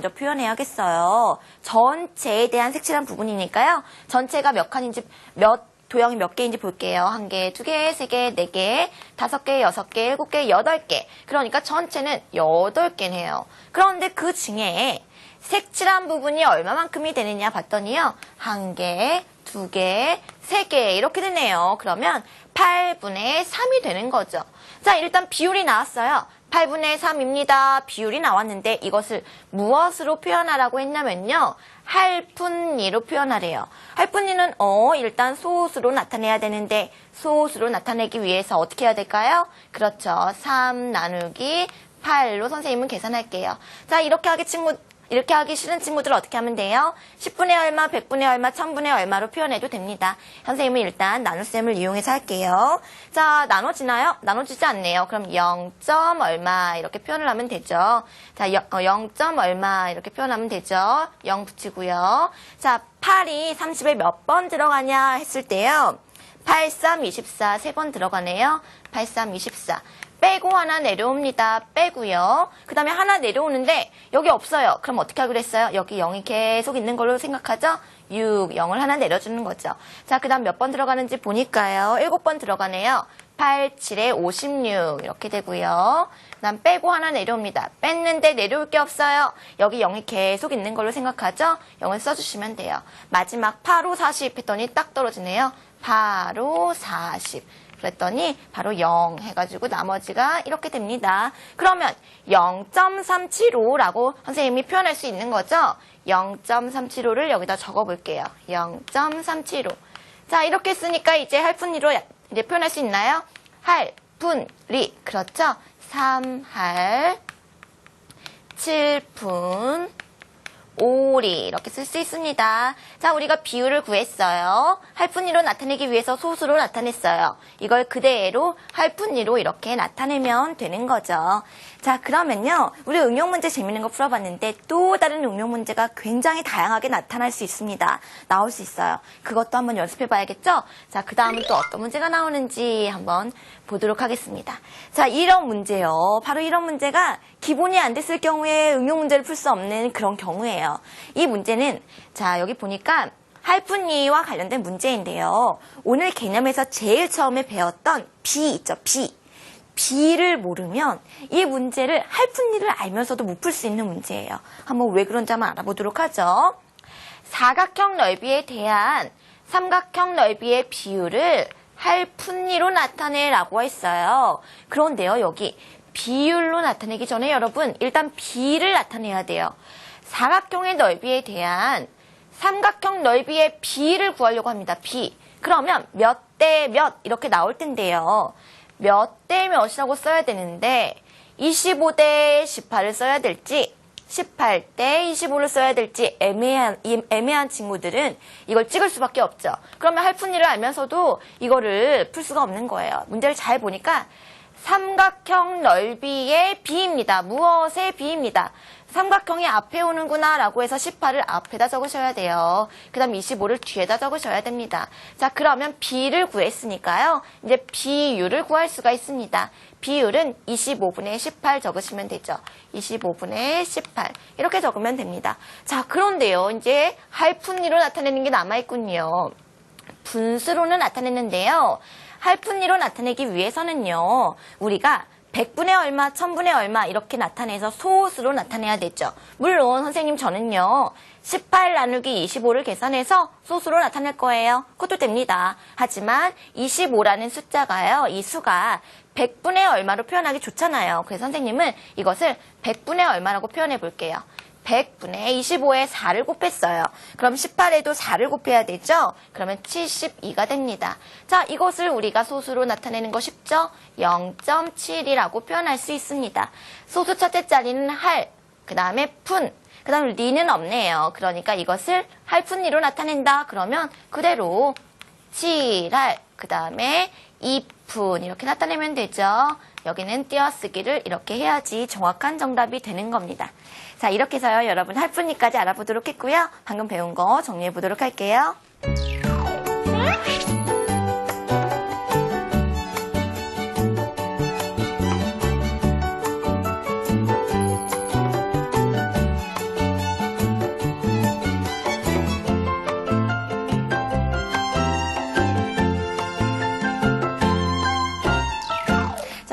먼저 표현해야겠어요. 전체에 대한 색칠한 부분이니까요. 전체가 몇 칸인지, 도형이 몇 개인지 볼게요. 1개, 2개, 3개, 4개, 5개, 6개, 7개, 8개. 그러니까 전체는 8개네요. 그런데 그 중에 색칠한 부분이 얼마만큼이 되느냐 봤더니요. 1개, 2개, 3개 이렇게 되네요. 그러면 8분의 3이 되는 거죠. 자, 일단 비율이 나왔어요. 8분의 3입니다. 비율이 나왔는데 이것을 무엇으로 표현하라고 했냐면요. 할푼이로 표현하래요. 할푼이는 일단 소수로 나타내야 되는데 소수로 나타내기 위해서 어떻게 해야 될까요? 그렇죠. 3 나누기 8로 선생님은 계산할게요. 자, 이렇게 하기 싫은 친구들 어떻게 하면 돼요? 10분의 얼마, 100분의 얼마, 1000분의 얼마로 표현해도 됩니다. 선생님은 일단 나눗셈을 이용해서 할게요. 자, 나눠지나요? 나눠지지 않네요. 그럼 0. 얼마 이렇게 표현을 하면 되죠. 자, 0. 얼마 이렇게 표현하면 되죠. 0 붙이고요. 자, 8이 30에 몇 번 들어가냐 했을 때요. 8, 3, 24 3번 들어가네요. 8, 3, 24. 빼고 하나 내려옵니다. 빼고요. 그 다음에 하나 내려오는데 여기 없어요. 그럼 어떻게 하기로 했어요? 여기 0이 계속 있는 걸로 생각하죠? 6, 0을 하나 내려주는 거죠. 자, 그 다음 몇 번 들어가는지 보니까요. 7번 들어가네요. 8, 7에 56 이렇게 되고요. 그 다음 빼고 하나 내려옵니다. 뺐는데 내려올 게 없어요. 여기 0이 계속 있는 걸로 생각하죠? 0을 써주시면 돼요. 마지막 8, 5, 40 했더니 딱 떨어지네요. 8, 5, 40 그랬더니 바로 0 해가지고 나머지가 이렇게 됩니다. 그러면 0.375라고 선생님이 표현할 수 있는 거죠? 0.375를 여기다 적어볼게요. 0.375. 자, 이렇게 쓰니까 이제 할푼리로 이제 표현할 수 있나요? 할푼리. 그렇죠? 3할 7푼 5리 이렇게 쓸 수 있습니다. 자, 우리가 비율을 구했어요. 할푼이로 나타내기 위해서 소수로 나타냈어요. 이걸 그대로 할푼이로 이렇게 나타내면 되는 거죠. 자, 그러면요. 우리 응용 문제 재밌는 거 풀어봤는데 또 다른 응용 문제가 굉장히 다양하게 나타날 수 있습니다. 나올 수 있어요. 그것도 한번 연습해 봐야겠죠? 자, 그 다음은 또 어떤 문제가 나오는지 한번 보도록 하겠습니다. 자, 이런 문제요. 바로 이런 문제가 기본이 안 됐을 경우에 응용 문제를 풀 수 없는 그런 경우예요. 이 문제는 자, 여기 보니까 할푼이와 관련된 문제인데요. 오늘 개념에서 제일 처음에 배웠던 비 있죠, 비. 비를 모르면 이 문제를 할푼이를 알면서도 못 풀 수 있는 문제예요. 한번 왜 그런지 한번 알아보도록 하죠. 사각형 넓이에 대한 삼각형 넓이의 비율을 할푼이로 나타내라고 했어요. 그런데요, 여기 비율로 나타내기 전에 여러분 일단 비를 나타내야 돼요. 사각형의 넓이에 대한 삼각형 넓이의 비를 구하려고 합니다. 비. 그러면 몇 대 몇 이렇게 나올 텐데요. 몇 대 몇이라고 써야 되는데 25대 18을 써야 될지 18대 25를 써야 될지 애매한 친구들은 이걸 찍을 수밖에 없죠. 그러면 할푼이를 알면서도 이거를 풀 수가 없는 거예요. 문제를 잘 보니까 삼각형 넓이의 비입니다. 무엇의 비입니다. 삼각형이 앞에 오는구나 라고 해서 18을 앞에다 적으셔야 돼요. 그 다음 25를 뒤에다 적으셔야 됩니다. 자, 그러면 비를 구했으니까요. 이제 비율을 구할 수가 있습니다. 비율은 25분의 18 적으시면 되죠. 25분의 18 이렇게 적으면 됩니다. 자, 그런데요. 이제 할푼이로 나타내는 게 남아있군요. 분수로는 나타냈는데요. 할푼이로 나타내기 위해서는요. 우리가 100분의 얼마, 1000분의 얼마 이렇게 나타내서 소수로 나타내야 되죠. 물론 선생님 저는요. 18 나누기 25를 계산해서 소수로 나타낼 거예요. 그것도 됩니다. 하지만 25라는 숫자가요. 이 수가 100분의 얼마로 표현하기 좋잖아요. 그래서 선생님은 이것을 100분의 얼마라고 표현해 볼게요. 100분의 25에 4를 곱했어요. 그럼 18에도 4를 곱해야 되죠? 그러면 72가 됩니다. 자, 이것을 우리가 소수로 나타내는 거 쉽죠? 0.7이라고 표현할 수 있습니다. 소수 첫째 자리는 할, 그 다음에 푼, 그 다음 리는 없네요. 그러니까 이것을 할푼리로 나타낸다. 그러면 그대로 7할, 그 다음에 2푼 이렇게 나타내면 되죠. 여기는 띄어쓰기를 이렇게 해야지 정확한 정답이 되는 겁니다. 자, 이렇게 해서요. 여러분 할푼리까지 알아보도록 했고요. 방금 배운 거 정리해 보도록 할게요.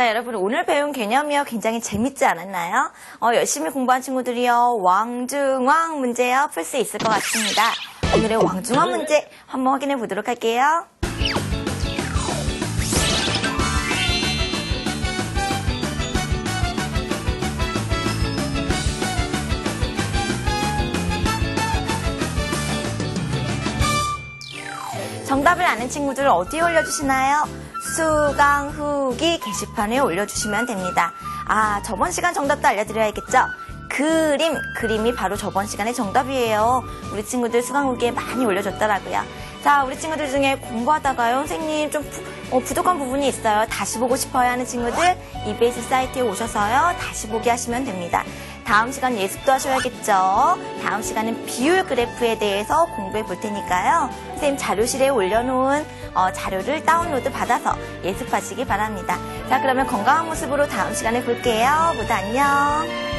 자, 여러분 오늘 배운 개념이요 굉장히 재밌지 않았나요? 열심히 공부한 친구들이요 왕중왕 문제요 풀 수 있을 것 같습니다. 오늘의 왕중왕 문제 한번 확인해 보도록 할게요. 정답을 아는 친구들 어디에 올려주시나요? 수강 후기 게시판에 올려주시면 됩니다. 저번 시간 정답도 알려드려야겠죠? 그림이 바로 저번 시간의 정답이에요. 우리 친구들 수강 후기에 많이 올려줬더라고요. 자, 우리 친구들 중에 공부하다가요, 선생님 좀 부족한 부분이 있어요. 다시 보고 싶어요 하는 친구들 EBS 사이트에 오셔서요, 다시 보기 하시면 됩니다. 다음 시간 예습도 하셔야겠죠. 다음 시간은 비율 그래프에 대해서 공부해 볼 테니까요. 선생님 자료실에 올려놓은 자료를 다운로드 받아서 예습하시기 바랍니다. 자, 그러면 건강한 모습으로 다음 시간에 볼게요. 모두 안녕.